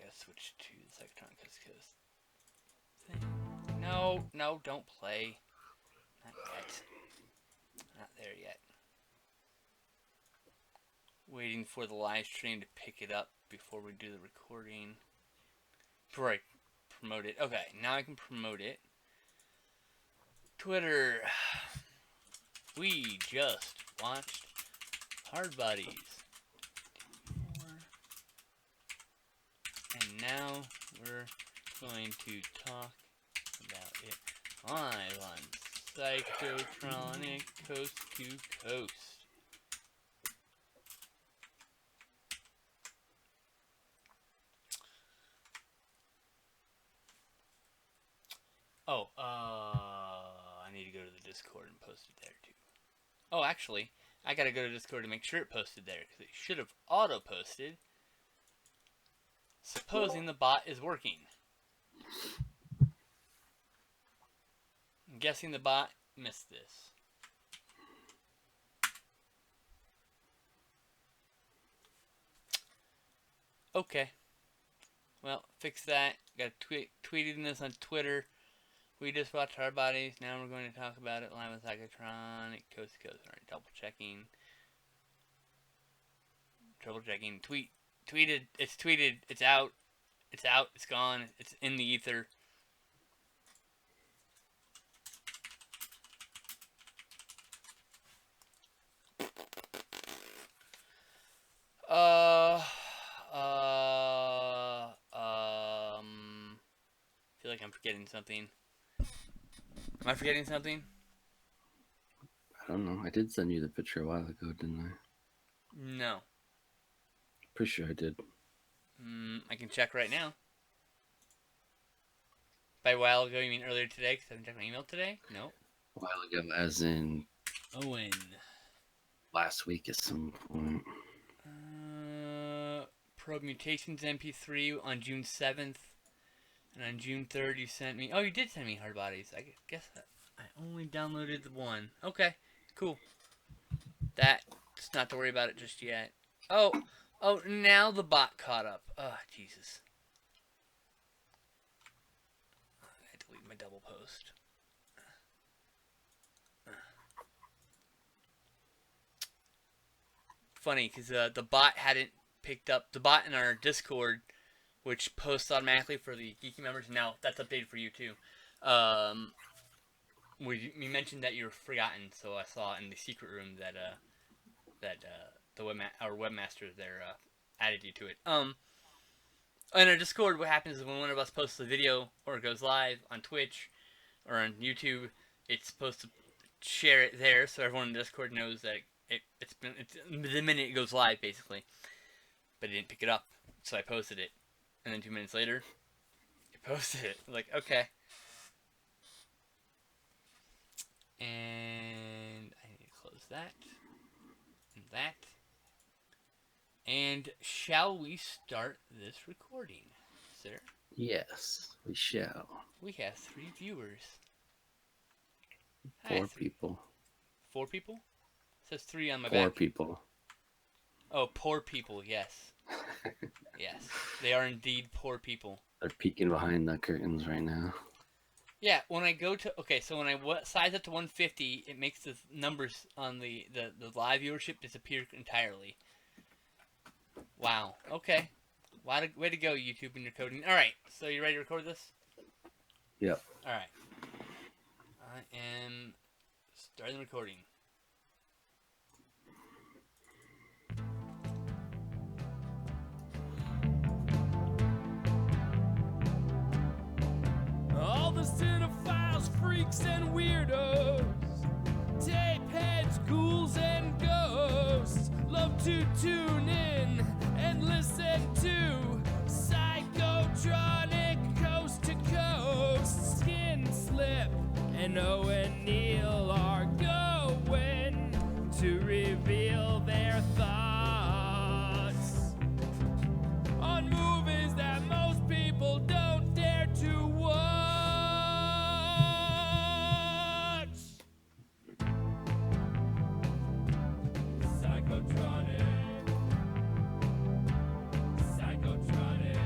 gotta switch to the Psychotronic Coast to Coast thing. No, no, don't play. Not yet. Not there yet. Waiting for the live stream to pick it up before we do the recording. Before I promote it. Okay, now I can promote it. Twitter. We just watched Hardbodies. And now we're going to talk about it live on Psychotronic Coast to Coast. Oh, I need to go to the Discord and post it there too. Oh, actually, I gotta go to Discord to make sure it posted there, because it should have auto-posted. Supposing the bot is working. I'm guessing the bot missed this. Okay. Well, fix that. Got tweeted this on Twitter. We just watched Hardbodies. Now we're going to talk about it live with Psychotronic Coast to Coast. Alright, double checking. Trouble checking. Tweeted. It's tweeted. It's out. It's out. It's gone. It's in the ether. Feel like I'm forgetting something. Am I forgetting something? I don't know. I did send you the picture a while ago, didn't I? No. Pretty sure I did. I can check right now. By a while ago, you mean earlier today? Because I haven't checked my email today? No. A while ago, as in Owen. last week at some point. Probe Mutations MP3 on June 7th. And on June 3rd, you sent me... Oh, you did send me Hardbodies. I guess I only downloaded the one. Okay, cool. That's not to worry about it just yet. Oh, now the bot caught up. Oh, Jesus. I had to delete my double post. Funny, because the bot hadn't picked up... The bot in our Discord, which posts automatically for the Geeky members, now that's updated for you too. We mentioned that you were forgotten, so I saw in the secret room that our webmaster there added you to it. In our Discord, what happens is when one of us posts a video or goes live on Twitch or on YouTube, it's supposed to share it there so everyone in Discord knows that it's the minute it goes live, basically. But it didn't pick it up, so I posted it. And then 2 minutes later, it posted it. I'm like, okay. And I need to close that. And that. And shall we start this recording, sir? Yes, we shall. We have 3 viewers. 4 people. 4 people? It says 3 on my 4 back. people. Oh, poor people, yes. Yes, they are indeed poor people. They're peeking behind the curtains right now. Yeah, when I go to... Okay, so when I size up to 150, it makes the numbers on the live viewership disappear entirely. Wow, okay. Way to go, YouTube, and your coding. Alright, so you ready to record this? Yep. Alright. I am starting the recording. All the cinephiles, freaks, and weirdos, tapeheads, ghouls, and ghosts love to tune in and listen to Psychotronic Coast to Coast. Skin Slip and Owen Neal are going to reveal their thoughts on movies that most people don't dare to watch. Psychotronic. Psychotronic.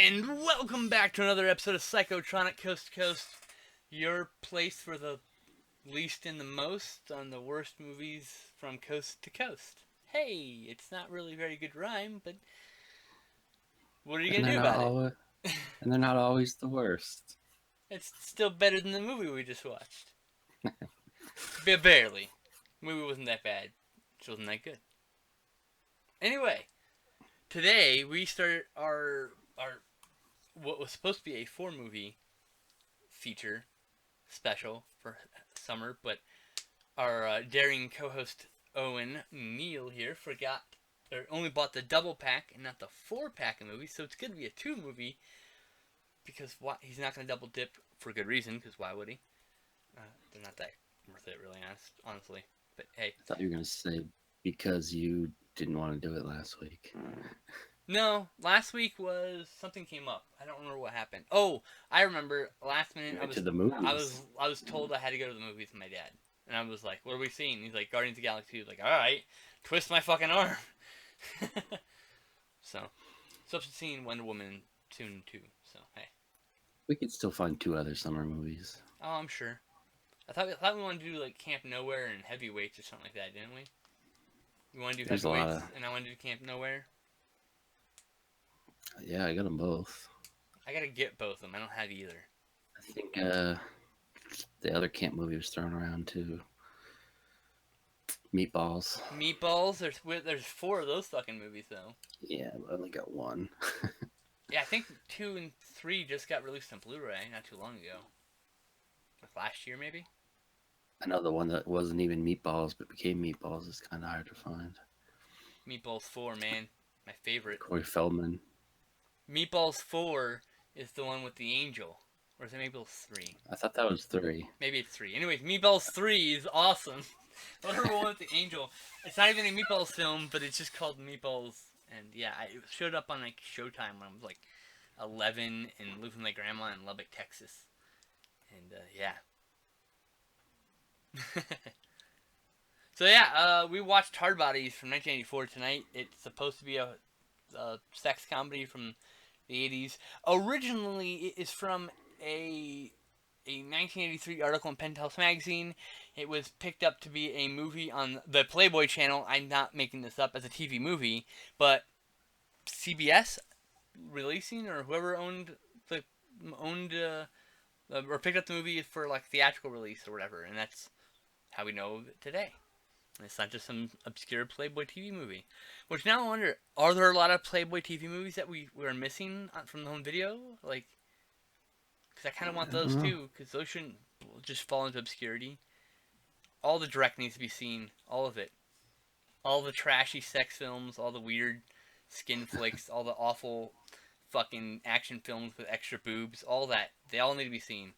And welcome back to another episode of Psychotronic Coast to Coast, your place for the least and the most on the worst movies from coast to coast. Hey, it's not really a very good rhyme, but what are you going to do about it? And they're not always the worst. It's still better than the movie we just watched. Barely. The movie wasn't that bad. It wasn't that good. Anyway, today we start our what was supposed to be a 4-movie feature special for summer, but our daring co-host Owen Neal here only bought the double pack and not the 4-pack of movies, so it's going to be a 2-movie because he's not going to double dip for good reason, because why would he? They're not that worth it, really, honestly. But hey. I thought you were going to say because you didn't want to do it last week. No, last week was something came up. I don't remember what happened. Oh, I remember last minute. To the movies. I was told I had to go to the movies with my dad, and I was like, "What are we seeing?" He's like, "Guardians of the Galaxy." He was like, "All right, twist my fucking arm." So seeing Wonder Woman soon too. So hey, we could still find 2 other summer movies. oh, I'm sure. I thought we wanted to do like Camp Nowhere and Heavyweights or something like that, didn't we? We want to do Heavyweights, and I want to do Camp Nowhere. Yeah, I got them both. I gotta get both of them. I don't have either. I think the other camp movie was thrown around too. Meatballs. Meatballs. There's 4 of those fucking movies though. Yeah, I only got 1. Yeah, I think 2 and 3 just got released on Blu-ray not too long ago. Like last year, maybe. I know the one that wasn't even Meatballs but became Meatballs is kind of hard to find. Meatballs 4, man, my favorite. Corey Feldman. Meatballs 4 is the one with the angel. Or is it Meatballs 3? I thought that was 3. Maybe it's 3. Anyways, Meatballs 3 is awesome. Whatever one with the angel. It's not even a Meatballs film, but it's just called Meatballs. And yeah, it showed up on like Showtime when I was like 11 and living with my grandma in Lubbock, Texas. And yeah. So yeah, we watched Hardbodies from 1984 tonight. It's supposed to be a sex comedy from the 80s. Originally, it is from a 1983 article in Penthouse magazine. It was picked up to be a movie on the Playboy channel. I'm not making this up, as a TV movie, but CBS releasing, or whoever owned or picked up the movie for like theatrical release or whatever, and that's how we know of it today. It's not just some obscure Playboy TV movie. Which now I wonder, are there a lot of Playboy TV movies that we're missing from the home video? Like, because I kind of want those too, because those shouldn't just fall into obscurity. All the direct needs to be seen, all of it. All the trashy sex films, all the weird skin flicks, all the awful fucking action films with extra boobs, all that. They all need to be seen.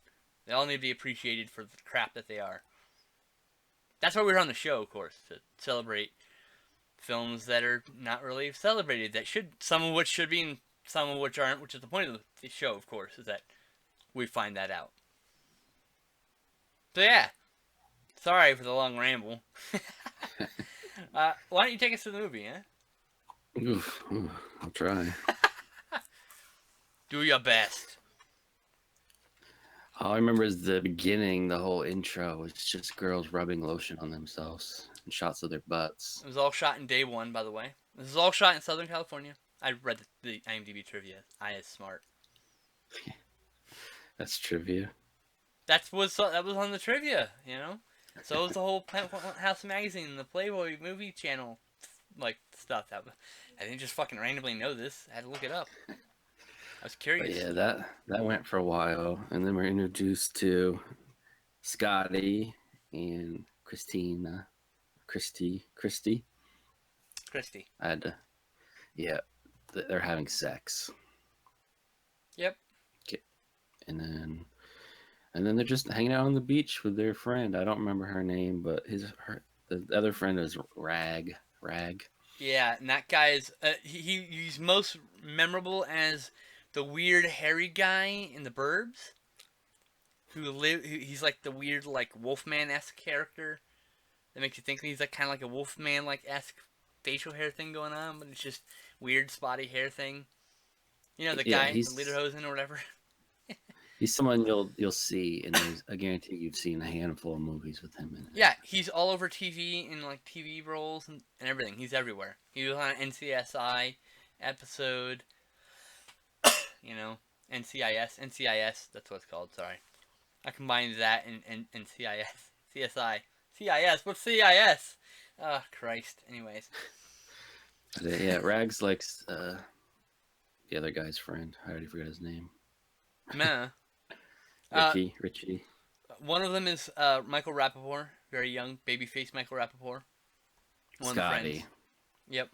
They all need to be appreciated for the crap that they are. That's why we're on the show, of course, to celebrate films that are not really celebrated. That some of which should be, and some of which aren't. Which is the point of the show, of course, is that we find that out. So yeah, sorry for the long ramble. Why don't you take us to the movie, huh? Oof, I'll try. Do your best. All I remember is the beginning, the whole intro. It's just girls rubbing lotion on themselves and shots of their butts. It was all shot in day 1, by the way. This is all shot in Southern California. I read the IMDb trivia. I is smart. That's trivia. That was on the trivia, you know? So was the whole Penthouse magazine, the Playboy movie channel, like, stuff. I didn't just fucking randomly know this. I had to look it up. I was curious. But yeah, that went for a while, and then we're introduced to Scotty and Christy. I had to, yeah, they're having sex. Yep. Okay. And then they're just hanging out on the beach with their friend. I don't remember her name, but the other friend is Rag. Yeah, and that guy is he's most memorable as the weird hairy guy in the Burbs, he's like the weird like Wolfman-esque character that makes you think he's like kind of like a Wolfman like esque facial hair thing going on, but it's just weird spotty hair thing. You know, the Yeah, guy, the Lederhosen or whatever. he's someone you'll see, and I guarantee you've seen a handful of movies with him in it. Yeah, he's all over TV in like TV roles and everything. He's everywhere. He was on an NCSI episode. You know, NCIS. That's what it's called. Sorry, I combined that and CIS, CSI, CIS. What's CIS? Oh Christ. Anyways. Yeah, Rags likes the other guy's friend. I already forgot his name. Nah. Richie. One of them is Michael Rappaport, very young, babyface Michael Rappaport. One of the Scotty. friends. Yep.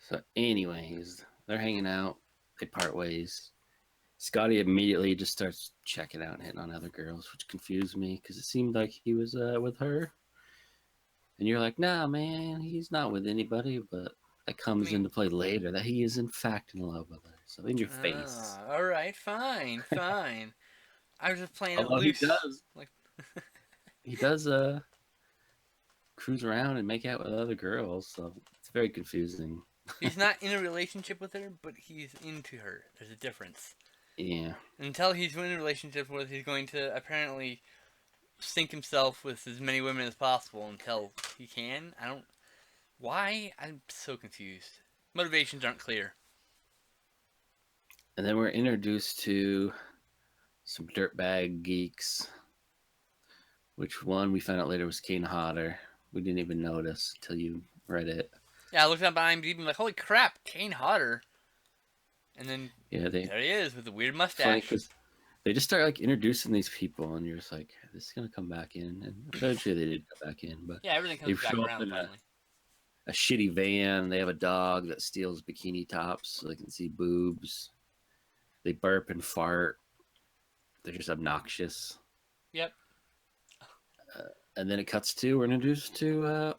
So, anyways, they're hanging out. They part ways. Scotty immediately just starts checking out and hitting on other girls, which confused me because it seemed like he was with her. And you're like, nah, man, he's not with anybody, but that comes into play later, that he is in fact in love with her. So in your face. All right, fine. I was just playing Although it loose. he does. Like, he does cruise around and make out with other girls, so it's very confusing. He's not in a relationship with her, but he's into her. There's a difference. Yeah. Until he's in a relationship with her, he's going to apparently sink himself with as many women as possible until he can. Why? I'm so confused. Motivations aren't clear. And then we're introduced to some dirtbag geeks. Which one we found out later was Kane Hodder. We didn't even notice until you read it. Yeah, I looked up on IMDb, like, holy crap, Kane Hodder. And then there he is with the weird mustache. Funny, they just start like introducing these people, and you're just like, "This is gonna come back in." And eventually, they did come back in, but yeah, everything comes back around finally. A shitty van. They have a dog that steals bikini tops so they can see boobs. They burp and fart. They're just obnoxious. Yep. And then it cuts to we're introduced to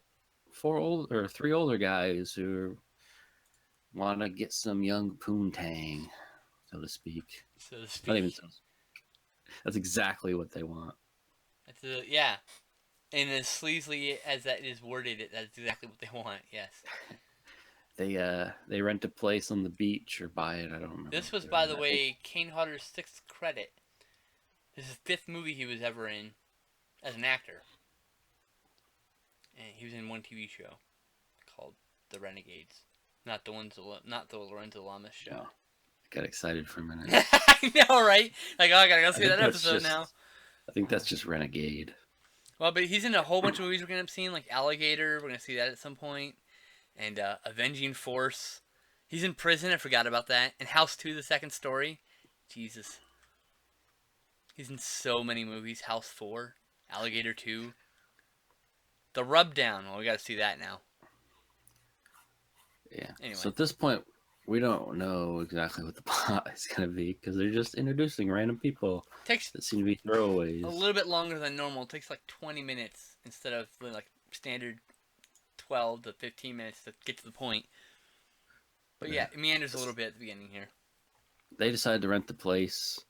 three older guys who want to get some young poontang, so to speak. Not even so. That's exactly what they want. Yeah. And as sleazily as that is worded, that's exactly what they want, yes. They rent a place on the beach or buy it, I don't remember. This was, by the way, Kane Hodder's 6th credit. This is the 5th movie he was ever in as an actor. And he was in one TV show called The Renegades. Not the Lorenzo Lamas show. Oh, I got excited for a minute. I know, right? Like, oh, I gotta go see that episode now. I think that's just Renegade. Well, but he's in a whole bunch of movies we're going to end up seeing, like Alligator. We're going to see that at some point. And Avenging Force. He's in prison. I forgot about that. And House 2, the second story. Jesus. He's in so many movies. House 4. Alligator 2. The Rubdown. Well, we got to see that now. Yeah. Anyway. So at this point, we don't know exactly what the plot is going to be because they're just introducing random people that seem to be throwaways. A little bit longer than normal. It takes like 20 minutes instead of like standard 12 to 15 minutes to get to the point. But yeah, it meanders a little bit at the beginning here. They decide to rent the place.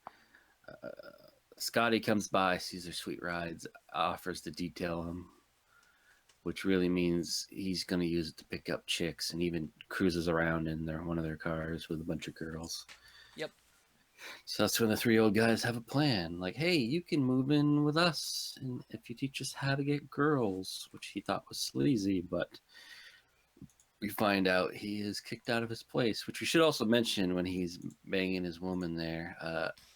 Scotty comes by, sees their sweet rides, offers to detail them, which really means he's going to use it to pick up chicks and even cruises around in one of their cars with a bunch of girls. Yep. So that's when the three old guys have a plan. Like, hey, you can move in with us and if you teach us how to get girls, which he thought was sleazy, but we find out he is kicked out of his place, which we should also mention when he's banging his woman there.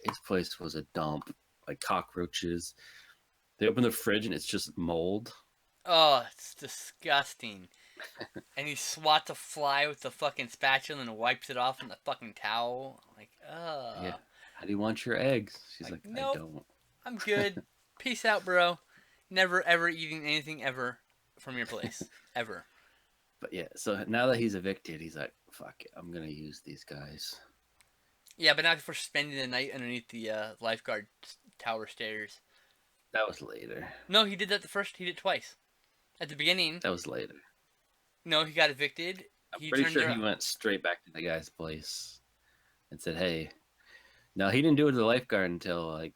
His place was a dump, like cockroaches. They open the fridge and it's just mold. Oh, it's disgusting. And he swats a fly with the fucking spatula and wipes it off in the fucking towel. Like, ugh. Yeah. How do you want your eggs? She's like, nope, I don't. I'm good. Peace out, bro. Never, ever eating anything ever from your place. Ever. But yeah, so now that he's evicted, he's like, fuck it, I'm going to use these guys. Yeah, but not for spending the night underneath the lifeguard tower stairs. That was later. No, he did that he did it twice. At the beginning. That was later. No, he got evicted. I'm pretty sure he went straight back to the guy's place and said, hey. No, he didn't do it to the lifeguard until like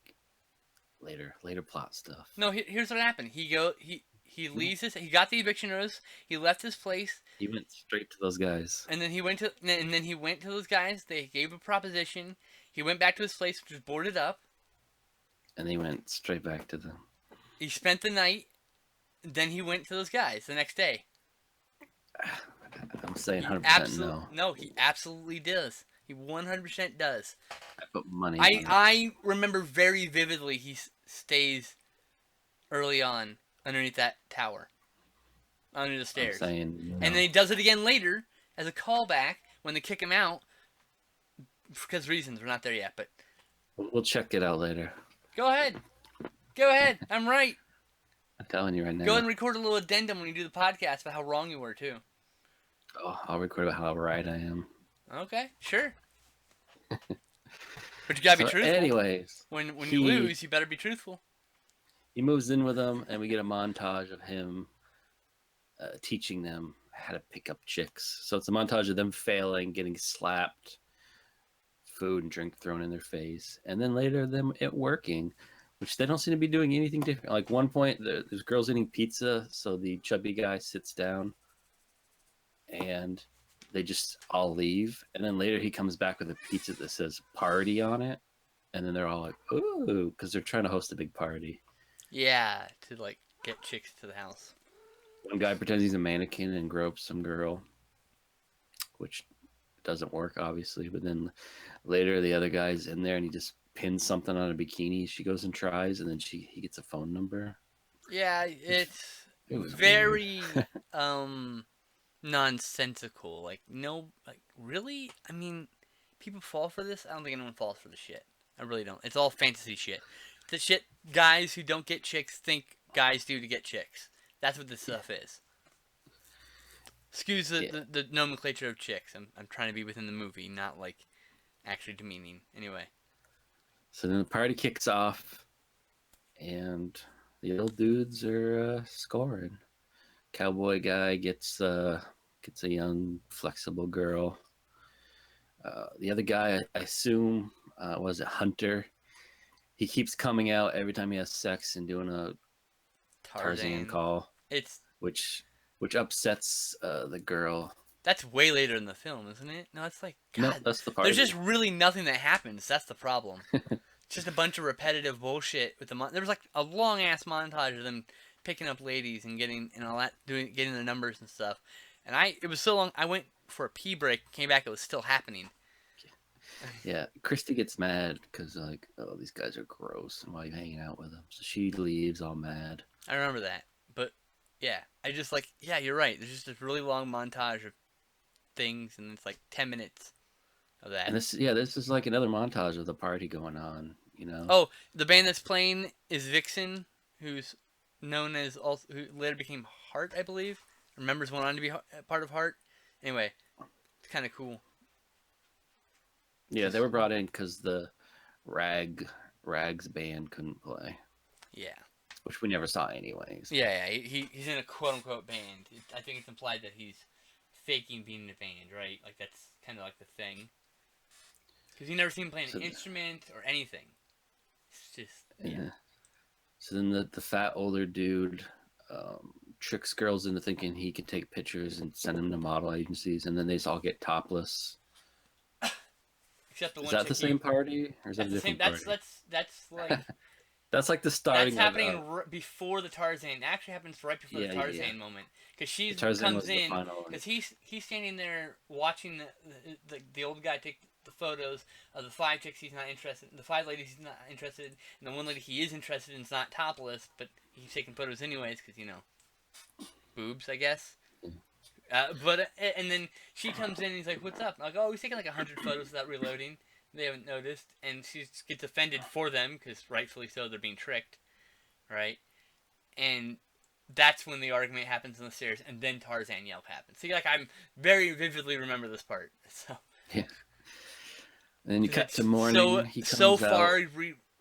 later plot stuff. No, here's what happened. He He leaves his. He got the eviction notice. He left his place, He went straight to those guys. and then he went to. And then he went to those guys. They gave a proposition. He went back to his place, which was boarded up. And he went straight back to them. He spent the night. Then he went to those guys the next day. I'm saying 100% no. No, he absolutely does. He 100% does. I put money on it. I remember very vividly he stays early on underneath that tower. Under the stairs. I'm saying no. And then he does it again later as a callback when they kick him out. Because reasons, we're not there yet, but... We'll check it out later. Go ahead. Go ahead. I'm right. I'm telling you right now. Go ahead and record a little addendum when you do the podcast about how wrong you were, too. Oh, I'll record about how right I am. Okay, sure. But you gotta be truthful. Anyways. When you lose, you better be truthful. He moves in with them, and we get a montage of him teaching them how to pick up chicks. So it's a montage of them failing, getting slapped, food and drink thrown in their face, and then later them it working, which they don't seem to be doing anything different. Like one point, there's girls eating pizza, so the chubby guy sits down, and they just all leave, and then later he comes back with a pizza that says "party" on it, and then they're all like, "Ooh," because they're trying to host a big party. Yeah, to like get chicks to the house. One guy pretends he's a mannequin and gropes some girl, which doesn't work, obviously. But then later, the other guy's in there and he just pins something on a bikini. She goes and tries, and then he gets a phone number. Yeah, it's It was very nonsensical. Like, no, like, really? I mean, people fall for this? I don't think anyone falls for the shit. I really don't. It's all fantasy shit. The shit guys who don't get chicks think guys do to get chicks. That's what this stuff is. Excuse the nomenclature of chicks. I'm trying to be within the movie, not like actually demeaning. Anyway. So then the party kicks off, and the old dudes are scoring. Cowboy guy gets a young, flexible girl. The other guy, I assume, was a Hunter. He keeps coming out every time he has sex and doing a Tarzan call. Which upsets the girl. That's way later in the film, isn't it? No, it's like, God, no, that's the party. There's just really nothing that happens. That's the problem. It's just a bunch of repetitive bullshit with the there was like a long ass montage of them picking up ladies and getting and all that, getting the numbers and stuff. And it was so long. I went for a pee break, came back, it was still happening. Yeah, Christy gets mad because like, oh, these guys are gross, and why are you hanging out with them? So she leaves all mad. I remember that, but yeah, I just like, yeah, you're right. There's just this really long montage of things, and it's like 10 minutes of that. And this is like another montage of the party going on, you know. Oh, the band that's playing is Vixen, who's known as also who later became Heart, I believe. Or members went on to be part of Heart. Anyway, it's kind of cool. Yeah, they were brought in because the Rags band couldn't play. Yeah. Which we never saw anyways. Yeah, he's in a quote-unquote band. I think it's implied that he's faking being in a band, right? Like, that's kind of like the thing. Because you never seen him playing an instrument or anything. It's just, yeah. So then the fat older dude tricks girls into thinking he can take pictures and send them to model agencies, and then they just all get topless. Except the one. Is that the same party, or is that a different party? That's like. That's like the starting. That's happening before the Tarzan. It actually happens right before the Tarzan moment, because she comes in because he's standing there watching the old guy take the photos of the 5 chicks he's not interested in, the 5 ladies he's not interested in, and the one lady he is interested in is not topless, but he's taking photos anyways because, you know, boobs, I guess. And then she comes in and he's like, "What's up?" I'm like, "Oh, he's taking like 100 photos without reloading." They haven't noticed, and she gets offended for them because rightfully so, they're being tricked, right? And that's when the argument happens on the stairs, and then Tarzan yelp happens. See, like, I'm very vividly remember this part. So yeah. And then you cut to morning. He comes out.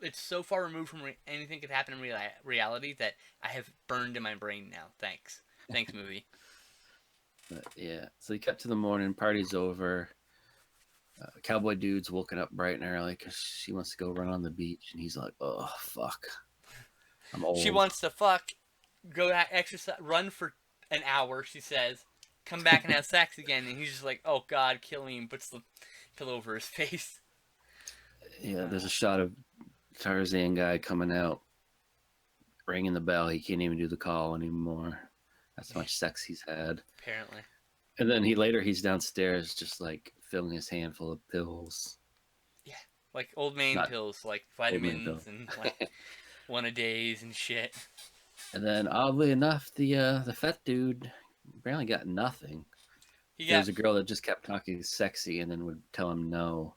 It's so far removed from anything could happen in reality that I have burned in my brain now. Thanks, movie. But yeah, so you cut to the morning. Party's over. Cowboy dude's woken up bright and early because she wants to go run on the beach, and he's like, "Oh fuck, I'm old." She wants to fuck go exercise, run for an hour. She says, come back and have sex again, and he's just like, oh God, kill me, and puts the pillow over his face. Yeah, there's a shot of Tarzan guy coming out, ringing the bell. He can't even do the call anymore. That's how much sex he's had. Apparently. And then he's downstairs just like filling his hand full of pills. Yeah, like old man pills, like vitamins and like one-a-days and shit. And then oddly enough, the fat dude apparently got nothing. There was a girl that just kept talking sexy and then would tell him no.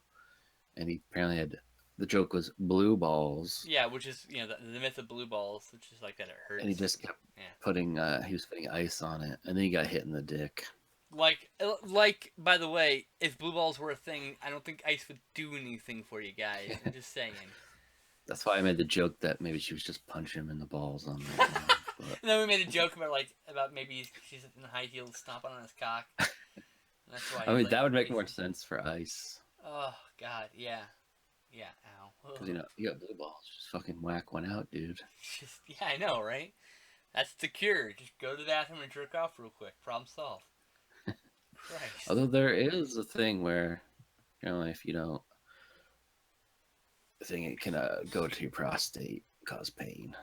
And he apparently had, the joke was blue balls. Yeah, which is, you know, the myth of blue balls, which is like that it hurts. And he just kept putting, he was putting ice on it. And then he got hit in the dick. Like, by the way, if blue balls were a thing, I don't think ice would do anything for you guys. I'm just saying. That's why I made the joke that maybe she was just punching him in the balls on that. But... And then we made a joke about maybe she's in high heels stomping on his cock. That's why. I mean, that would make more sense for ice. Oh God, yeah, ow. Because you got blue balls, just fucking whack one out, dude. Yeah, I know, right? That's the cure. Just go to the bathroom and jerk off real quick. Problem solved. Christ. Although there is a thing where, you know, if you don't, it can go to your prostate, cause pain.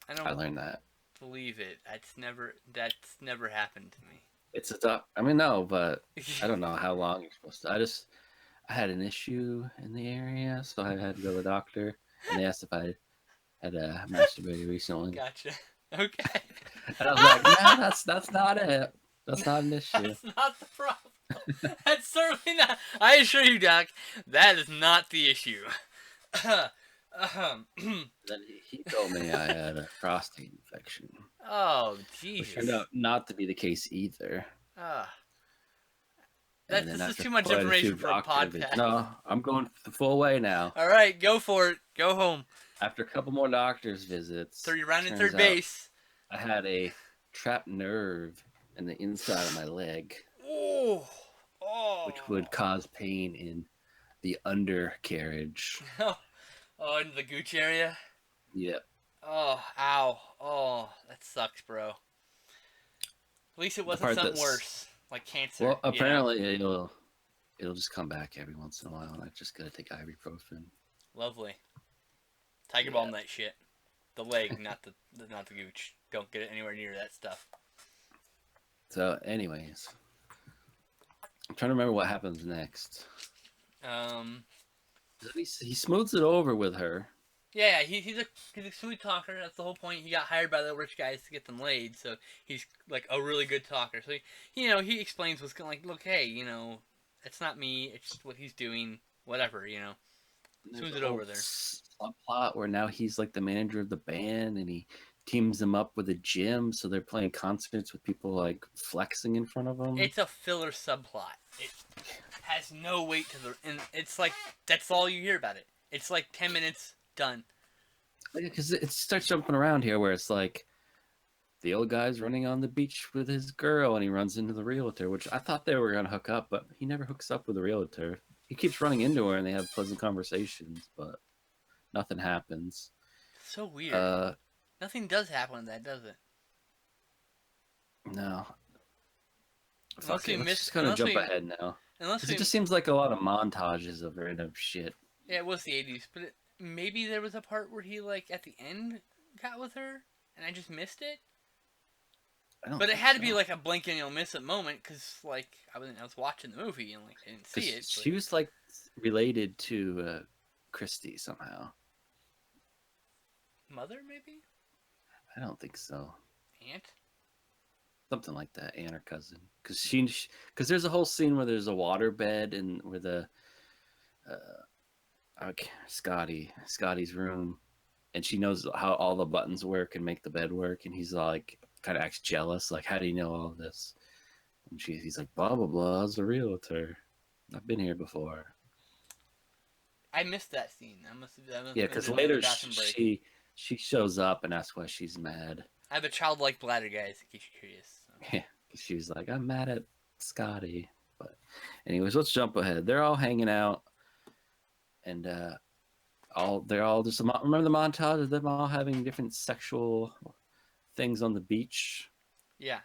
I learned that. Believe it. That's never happened to me. It's a I mean, no, but I don't know how long you're supposed to. I had an issue in the area, so I had to go to the doctor, and they asked if I had masturbated recently. Gotcha. Okay. And I was like, no, that's not it. That's not an issue. That's not the problem. That's certainly not. I assure you, Doc, that is not the issue. Then he told me I had a prostate infection. Oh, Jesus. Which turned out not to be the case either. This is too much information for a podcast. No, I'm going the full way now. All right, go for it. Go home. After a couple more doctor's visits, so you're rounding third base. I had a trapped nerve in the inside of my leg. Oh. Which would cause pain in the undercarriage. Oh, in the gooch area? Yep. Oh, ow. Oh, that sucks, bro. At least it wasn't something worse, like cancer. Well, apparently it'll just come back every once in a while, and I just gotta take ibuprofen. Lovely. Tiger balm that shit. The leg, not the gooch. Don't get it anywhere near that stuff. So, anyways, I'm trying to remember what happens next. He smooths it over with her. Yeah, he's a smooth talker. That's the whole point. He got hired by the rich guys to get them laid, so he's like a really good talker. So he explains what's going. Like, look, hey, it's not me. It's just what he's doing. Whatever, smooth it over there. Subplot where now he's like the manager of the band, and he teams them up with a gym, so they're playing concerts with people like flexing in front of them. It's a filler subplot. It has no weight and it's like that's all you hear about it. It's like 10 minutes done. Because it starts jumping around here, where it's like the old guy's running on the beach with his girl, and he runs into the realtor, which I thought they were gonna hook up, but he never hooks up with the realtor. He keeps running into her, and they have pleasant conversations, but nothing happens. So weird. Nothing does happen with that, does it? No. Unless we let's just kind of jump ahead now. It just seems like a lot of montages of random shit. Yeah, it was the 80s, but maybe there was a part where he, like, at the end got with her, and I just missed it? But it had to be, like, a blink and you'll miss it moment, because, like, I was watching the movie, and, like, I didn't see it. She was, like, related to Christy somehow. Mother, maybe? I don't think so. Aunt? Something like that, aunt or cousin. Because there's a whole scene where there's a water bed and where the Scotty's room, and she knows how all the buttons work and make the bed work, and he's like kind of acts jealous, like, how do you know all of this? And he's like, blah blah blah, is a realtor. I've been here before. I missed that scene. Yeah, because later she shows up, and that's why she's mad. I have a childlike bladder, guys, in case you're curious. So. Yeah, she was like, I'm mad at Scotty. But anyways, let's jump ahead. They're all hanging out, and they're all just remember the montage of them all having different sexual things on the beach. Yeah.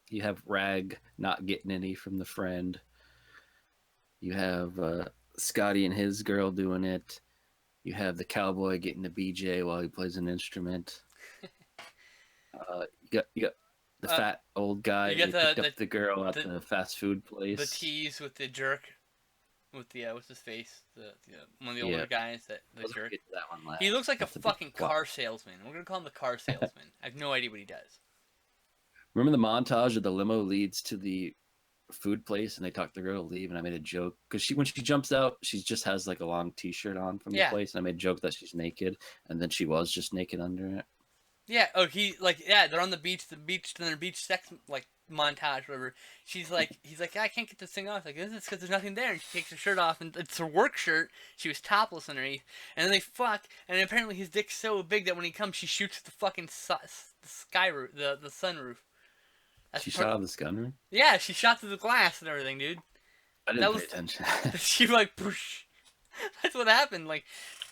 You have Rag not getting any from the friend. You have Scotty and his girl doing it. You have the cowboy getting the BJ while he plays an instrument. You got the fat old guy you who got picked up the girl at the fast food place. The tease with the jerk, with the what's his face, one of the older guys, the jerk. Get to that one last. He looks like That's a big fucking plot. car salesman. We're gonna call him the car salesman. I have no idea what he does. Remember the montage of the limo leads to the food place and they talk the girl to leave, and I made a joke because when she jumps out, she just has like a long t-shirt on from the place, and I made a joke that she's naked, and then she was just naked under it. Yeah. Oh, they're on the beach, then their beach sex like montage, whatever. He's like, I can't get this thing off. Like, this is because there's nothing there. And she takes her shirt off, and it's her work shirt. She was topless underneath, and then they fuck, and apparently his dick's so big that when he comes, she shoots the fucking the sky roof, the sunroof. She shot out the gunroom? Yeah, she shot through the glass and everything, dude. I didn't pay attention. She like, poosh. That's what happened. Like,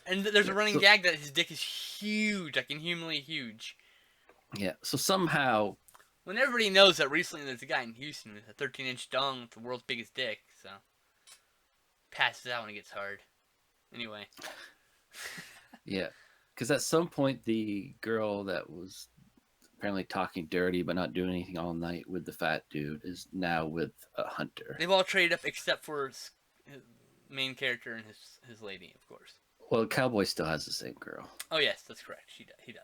and there's a running gag that his dick is huge, like inhumanly huge. Yeah. So somehow, when everybody knows that recently there's a guy in Houston with a 13-inch dong with the world's biggest dick, so passes out when it gets hard. Anyway. Yeah, because at some point the girl that was apparently talking dirty but not doing anything all night with the fat dude is now with a Hunter. They've all traded up except for his main character and his lady, of course. Well, the cowboy still has the same girl. Oh yes, that's correct. He does.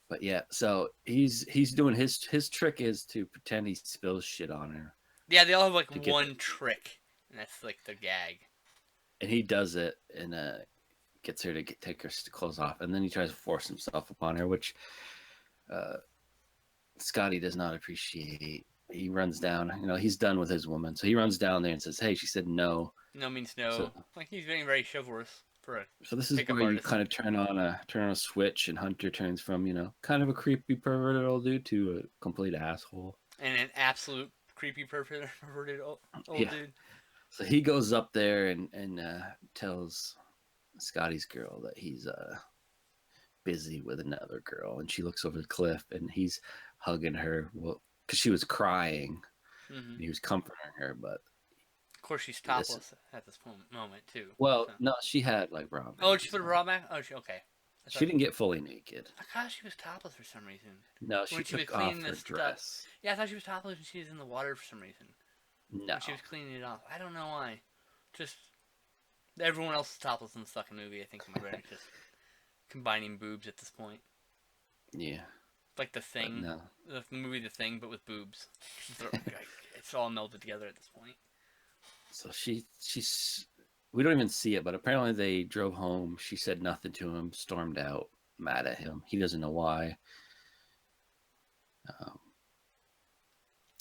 But yeah, so he's doing his trick is to pretend he spills shit on her. Yeah, they all have like one trick, and that's like the gag. And he does it and gets her to take her clothes off, and then he tries to force himself upon her, which Scotty does not appreciate. He runs down, he's done with his woman, so he runs down there and says, "Hey," she said no. No means no. So, like, he's being very chivalrous for a So this is where you kind of turn on a switch, and Hunter turns from kind of a creepy perverted old dude to a complete asshole and an absolute creepy perverted old dude. So he goes up there and tells Scotty's girl that he's busy with another girl, and she looks over the cliff, and he's hugging her, because she was crying. And he was comforting her, but of course she's topless at this moment too. Well, so. No, she had like bra. Oh, she put a bra back. Oh, okay. She didn't get fully naked. I thought she was topless for some reason. No, she took off her dress. Yeah, I thought she was topless when she was in the water for some reason. No, when she was cleaning it off. I don't know why. Just everyone else is topless in the fucking movie. I think my brain is just combining boobs at this point. Yeah. Like The Thing. No. The movie The Thing, but with boobs. It's all melded together at this point. So she's. We don't even see it, but apparently they drove home. She said nothing to him, stormed out, mad at him. He doesn't know why.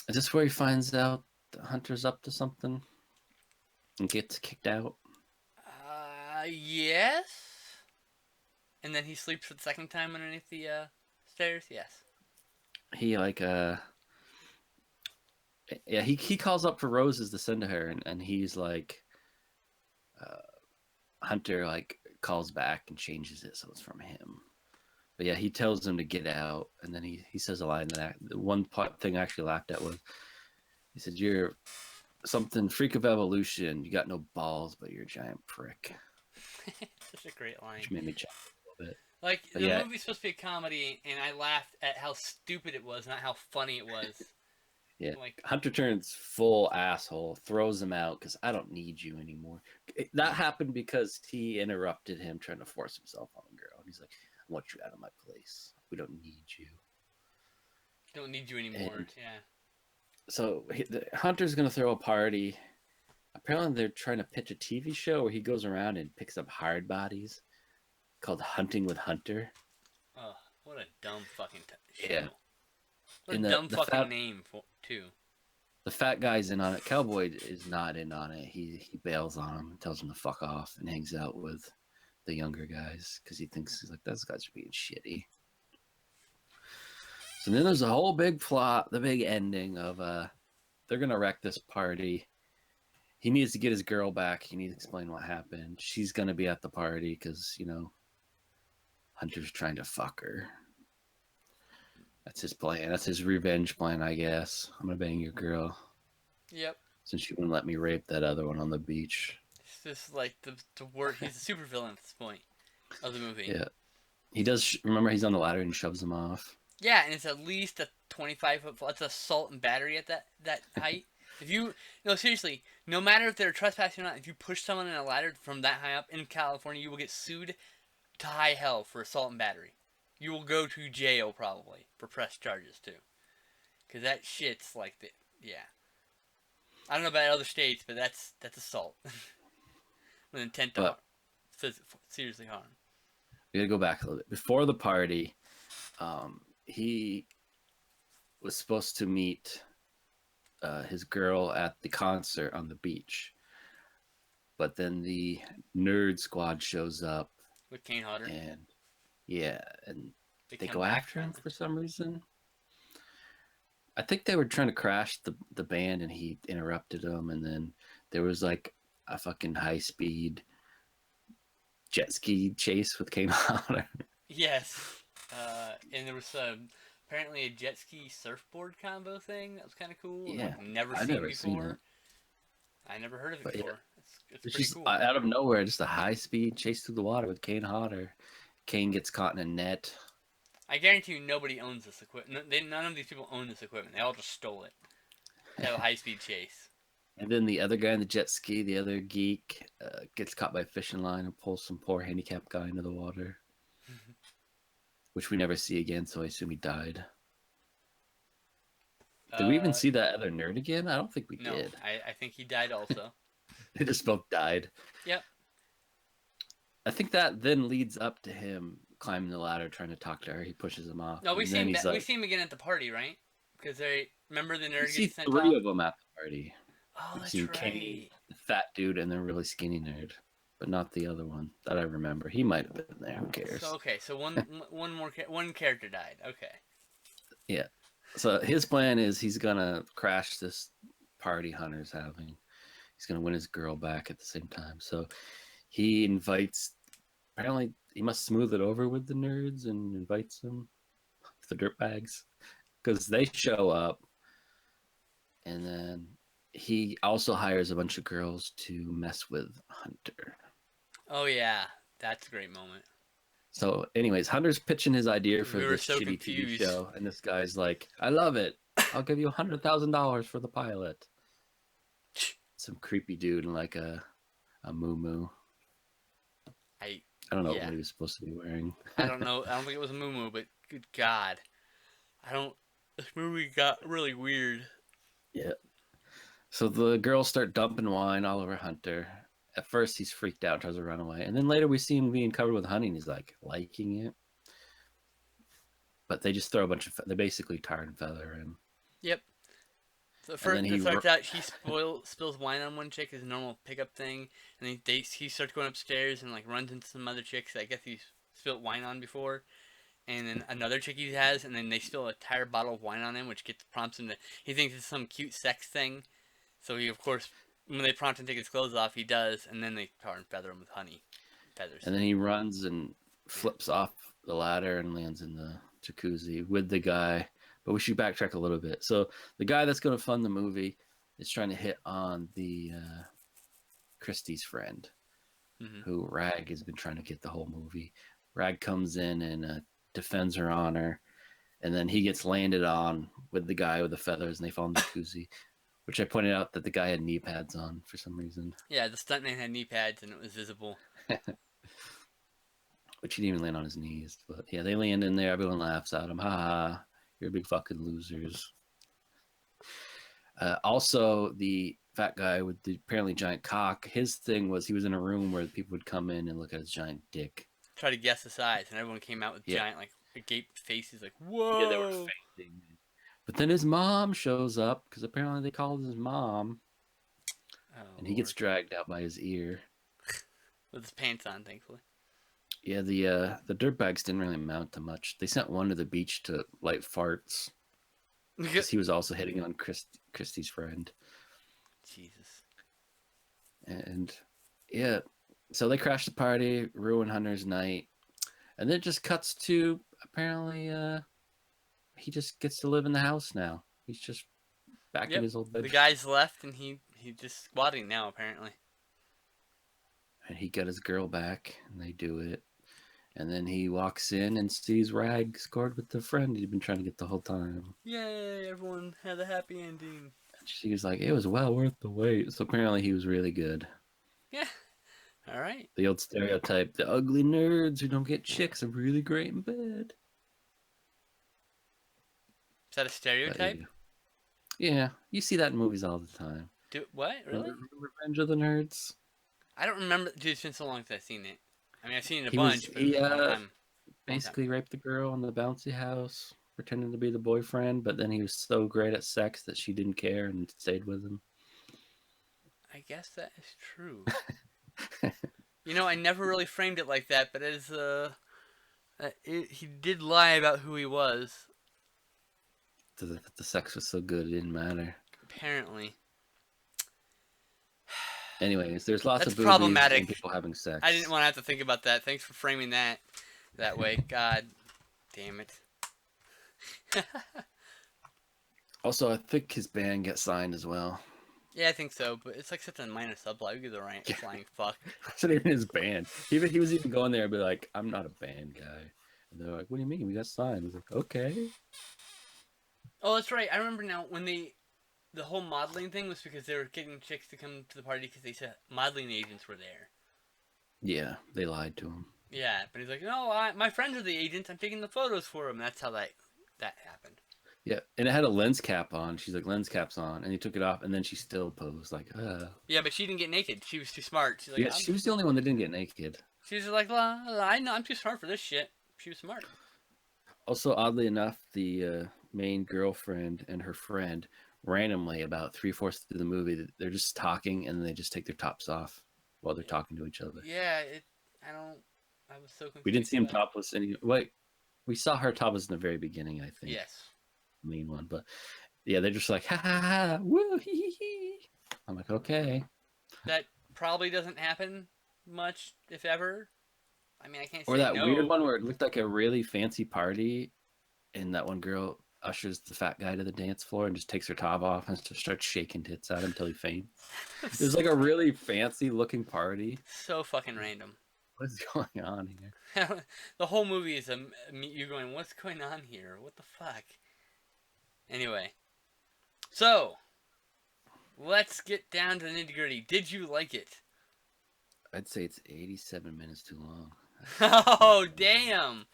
Is this where he finds out the Hunter's up to something and gets kicked out? Yes. And then he sleeps for the second time underneath the stairs? Yes. He he calls up for roses to send to her, and he's like, Hunter like calls back and changes it so it's from him. But yeah, he tells him to get out, and then he says a line that the one thing I actually laughed at was, he said, "You're something freak of evolution. You got no balls, but you're a giant prick." Such a great line. Which made me chuckle a little bit. Like, the movie's supposed to be a comedy, and I laughed at how stupid it was, not how funny it was. Yeah, like, Hunter turns full asshole, throws him out because I don't need you anymore. That happened because he interrupted him trying to force himself on a girl. He's like, "I want you out of my place. We don't need you. Don't need you anymore." And yeah. So Hunter's gonna throw a party. Apparently, they're trying to pitch a TV show where he goes around and picks up hardbodies, called Hunting with Hunter. Oh, what a dumb fucking show. Yeah. What a dumb fucking name, too. The fat guy's in on it. Cowboy is not in on it. He bails on him and tells him to fuck off and hangs out with the younger guys because he thinks, he's like, those guys are being shitty. So then there's a whole big plot, the big ending of they're going to wreck this party. He needs to get his girl back. He needs to explain what happened. She's going to be at the party because, Hunter's trying to fuck her. That's his plan. That's his revenge plan, I guess. I'm gonna bang your girl Yep. since you wouldn't let me rape that other one on the beach. It's just like the word. He's a supervillain at this point of the movie. Yeah, he does. Remember, he's on the ladder and shoves him off. Yeah, and it's at least a 25-foot fall. It's assault and battery at that height. If you no seriously, no matter if they're trespassing or not, if you push someone in a ladder from that high up in California, you will get sued to high hell for assault and battery. You will go to jail probably for press charges too, because that shit's like the yeah. I don't know about other states, but that's assault with intent to seriously harm. We gotta go back a little bit. Before the party, he was supposed to meet his girl at the concert on the beach, but then the nerd squad shows up With Kane Hodder. and and they come go back after him from- for some reason. I think they were trying to crash the band and he interrupted them, and then there was like a fucking high speed jet ski chase with Kane Hodder. Yes. And there was apparently a jet ski surfboard combo thing that was kind of cool. Yeah, Like, never I've seen never seen before. it. I never heard of it But yeah, before. It's It's pretty just cool. out of nowhere, just a high speed chase through the water with Kane Hodder. Kane gets caught in a net. I guarantee you nobody owns this equipment. None of these people own this equipment. They all just stole it to have a high-speed chase. And then the other guy in the jet ski, the other geek, gets caught by a fishing line and pulls some poor handicapped guy into the water, which we never see again, so I assume he died. Did we even see that other nerd again? I don't think we No, did. I think he died also. They just both died. Yep. I think that then leads up to him climbing the ladder, trying to talk to her. He pushes him off. No, we and see then him. he's We see him again at the party, right? Because they remember the nerd you see gets sent three off. of them at the party. Oh, We've that's seen right. Kane, the fat dude, and the really skinny nerd, but not the other one that I remember. He might have been there. Who cares? So one character died. Okay. Yeah. So his plan is he's gonna crash this party Hunter's having. He's gonna win his girl back at the same time. So he invites. Apparently, he must smooth it over with the nerds and invites them, the dirtbags, because they show up, and then he also hires a bunch of girls to mess with Hunter. Oh yeah, that's a great moment. So, anyways, Hunter's pitching his idea for We were this so shitty confused. TV show, and this guy's like, "I love it. I'll give you $100,000 for the pilot." Some creepy dude in like a moo. I don't know Yeah. what he was supposed to be wearing. I don't know. I don't think it was a moo, but good God, This movie got really weird. Yeah. So the girls start dumping wine all over Hunter. At first, he's freaked out, tries to run away, and then later we see him being covered with honey, and he's like liking it. But they just throw a bunch of. They basically tar and feather him. Yep. So And first, then it he starts out. He spills wine on one chick, his normal pickup thing, and he starts going upstairs and like runs into some other chicks that I guess he's spilled wine on before, and then another chick he has, and then they spill a entire bottle of wine on him, which prompts him to. He thinks it's some cute sex thing, so he of course when they prompt him to take his clothes off, he does, and then they tar and feather him with honey feathers. And then he runs and flips off the ladder and lands in the jacuzzi with the guy. But we should backtrack a little bit. So the guy that's going to fund the movie is trying to hit on the Christie's friend, who Rag has been trying to get the whole movie. Rag comes in and defends her honor, and then he gets landed on with the guy with the feathers, and they fall in the jacuzzi, which I pointed out that the guy had knee pads on for some reason. Yeah, the stuntman had knee pads, and it was visible. Which he didn't even land on his knees. But yeah, they land in there. Everyone laughs at him. Ha ha. You're big fucking losers. Also, the fat guy with the apparently giant cock, his thing was he was in a room where people would come in and look at his giant dick. Try to guess the size, and everyone came out with giant, like, gaped faces, like, whoa! Yeah, they were fainting. But then his mom shows up, because apparently they called his mom. Oh, and he gets dragged out by his ear. with his pants on, thankfully. Yeah, the dirtbags didn't really amount to much. They sent one to the beach to light farts. Because he was also hitting on Christie's friend. Jesus. And yeah, so they crash the party, ruin Hunter's night, and then it just cuts to apparently he just gets to live in the house now. He's just back in Yep. his old The bedroom. guy's left, and he's just squatting now, apparently. And he got his girl back, and they do it. And then he walks in and sees Rag scored with the friend he'd been trying to get the whole time. Yay, everyone had a happy ending. And she was like, it was well worth the wait. So apparently he was really good. Yeah. All right. The old stereotype, the ugly nerds who don't get chicks are really great in bed. Is that a stereotype? Yeah, you see that in movies all the time. What? Really? Revenge of the Nerds. I don't remember. Dude, it's been so long since I've seen it. I mean, I've seen it a He bunch, but it's been a long time. Basically raped the girl in the bouncy house, pretending to be the boyfriend, but then he was so great at sex that she didn't care and stayed with him. I guess that is true. You know, I never really framed it like that, but as he did lie about who he was. The sex was so good, it didn't matter. Apparently. Anyways, there's lots That's of boobies problematic. and people having sex. I didn't want to have to think about that. Thanks for framing that way. God damn it. Also, I think his band gets signed as well. Yeah, I think so, but it's like such a minor subplot. We give the right flying fuck. That's not even his band. He was even going there and be like, I'm not a band guy. And they're like, what do you mean? We got signed. He's like, okay. Oh, that's right. I remember now when the whole modeling thing was because they were getting chicks to come to the party because they said modeling agents were there. Yeah, they lied to him. Yeah, but he's like, no, my friends are the agents. I'm taking the photos for them. That's how that happened. Yeah, and it had a lens cap on. She's like, lens cap's on. And he took it off, and then she still posed like, Yeah, but she didn't get naked. She was too smart. She's like, yeah, she was the only one that didn't get naked. She was like, well, I know I'm too smart for this shit. She was smart. Also, oddly enough, the main girlfriend and her friend, randomly, about 3/4 through the movie, they're just talking, and they just take their tops off while they're talking to each other. Yeah, I was so confused. We didn't see him topless. Wait, we saw her topless in the very beginning, I think. Yes. Main one, but yeah, they're just like, ha ha ha, woo, hee hee hee. I'm like, okay. That probably doesn't happen much, if ever. I mean, I can't say Or that no. weird one where it looked like a really fancy party, and that one girl ushers the fat guy to the dance floor and just takes her top off and just starts shaking tits at him until he faints. It was like a really fancy looking party. So fucking random. What's going on here? The whole movie is you going, what's going on here? What the fuck? Anyway, so let's get down to the nitty gritty. Did you like it? I'd say it's 87 minutes too long. Oh damn!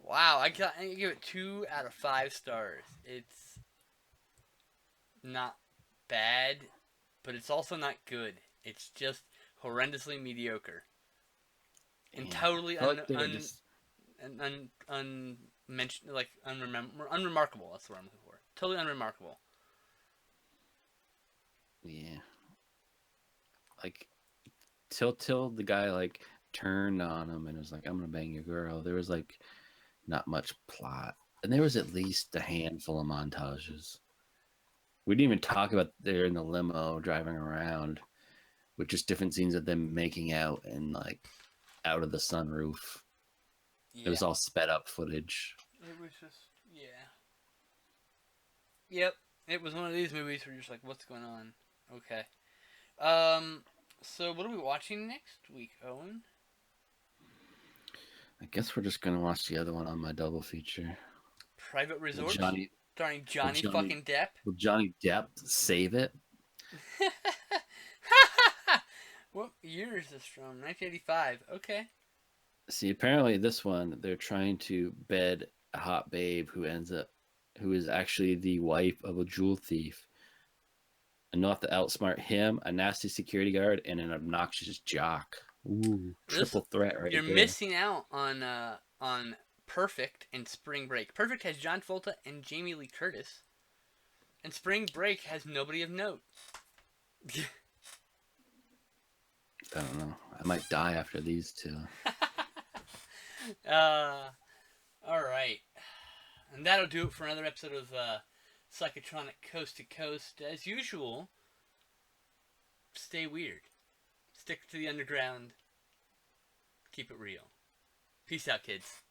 Wow, I give it 2 out of 5 stars. It's not bad, but it's also not good. It's just horrendously mediocre and totally unremarkable. That's the word I'm looking for. Totally unremarkable. Yeah. Like, till the guy, like, turned on him and was like, I'm gonna bang your girl. There was, like, not much plot. And there was at least a handful of montages. We didn't even talk about they're in the limo driving around with just different scenes of them making out and, like, out of the sunroof. Yeah. It was all sped up footage. It was just, yeah. Yep. It was one of these movies where you're just like, what's going on? Okay. So what are we watching next week, Owen? I guess we're just gonna watch the other one on my double feature. Private Resort? Johnny fucking Depp? Will Johnny Depp save it? What year is this from? 1985. Okay. See, apparently this one, they're trying to bed a hot babe who is actually the wife of a jewel thief. And they'll have to outsmart him, a nasty security guard, and an obnoxious jock. Ooh, triple threat right there. You're missing out on Perfect and Spring Break. Perfect has John Travolta and Jamie Lee Curtis. And Spring Break has nobody of note. I don't know. I might die after these two. Alright. And that'll do it for another episode of Psychotronic Coast to Coast. As usual, stay weird. Stick to the underground. Keep it real. Peace out, kids.